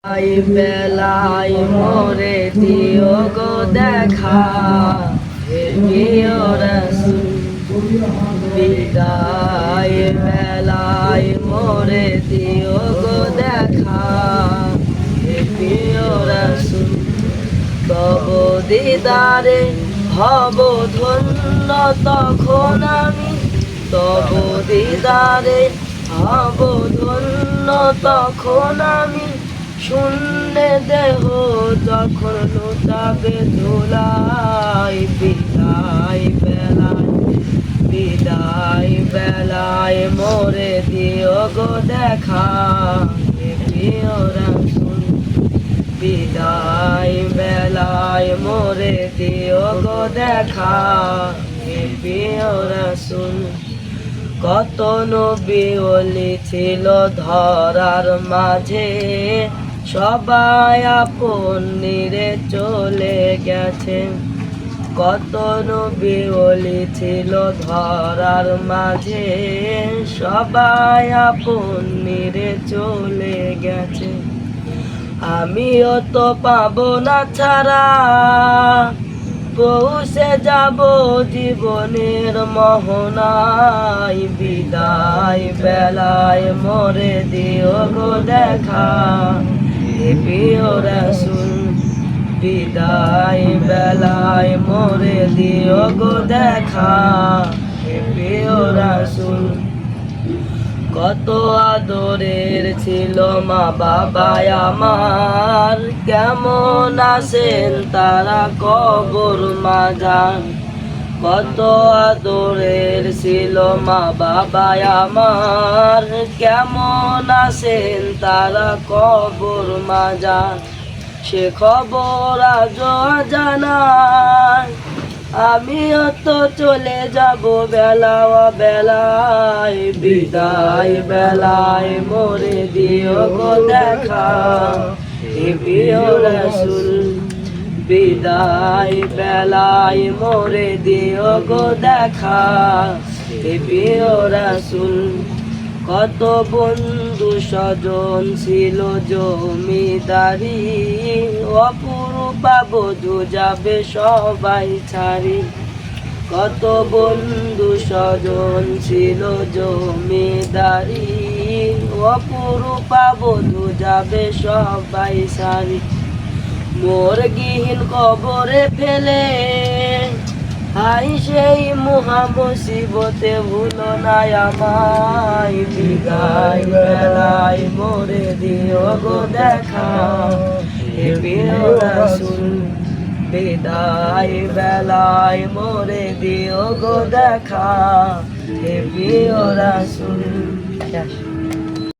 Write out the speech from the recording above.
বেলায় মোরে দিও গো দেখা, হে প্রিয় রাসূল। বিদায় বেলায় মোরে দিও গো দেখা, হে প্রিয় রাসূল। তব দিদারে হব ধন্য তখন আমি, তব দিদারে হব ধন্য তখন আমি। শূন্যে দেহ যখন লুটাবে ধুলায়, বিদায় বেলায়, বিদায় বেলায় মোরে দিও গো দেখা, হে প্রিয় রাসূল। বিদায় বেলায় মোরে দিও গো দেখা, হে প্রিয় রাসূল। কত নবী ওলি ছিল ধরার মাঝে, সবাই আপন নিরে চলে গেছে। কত নবী ওলি ছিল ধরার মাঝে, সবাই আপন নিরে চলে গেছে। আমিও তো পাবো না ছাড়া, পৌঁছে যাব জীবনের মোহনায়। বিদায় বেলায় মোরে দিও গো দেখা, হে প্রিয় রাসূল। বিদায় বেলায় মোরে দিও গো দেখা, হে প্রিয় রাসূল। কত আদরের ছিল মা বাবা আমার, কেমন আছেন তারা কবর মাঝার। কত আদরের ছিল মা বাবা আমার, কেমন আছেন তারা কবর মাঝার। সে খবর আজও জানা, আমিও তো চলে যাব বেলা বেলায়। বিদায় বেলায় মোরে দিও গো দেখা, হে প্রিয় রাসূল। বিদায় বেলায় মোরে দিও গো দেখা, হে প্রিয় রাসূল। কত বন্ধু স্বজন ছিল জমিদারি, অপরূপা বধূ যাবে সবাই ছাড়ি। কত বন্ধু স্বজন ছিল জমিদারি, অপরূপা বধূ যাবে সবাই ছাড়ি। মোর গৃহীন কবরে ফেলে, হাই সেই মহা মুসিবতে ভুলো না আমায়। বিদায় বেলায় মোরে দিও গো দেখা, হে প্রিয় রাসূল। বিদায় বেলায় মোরে দিও গো দেখা, হে প্রিয় রাসূল।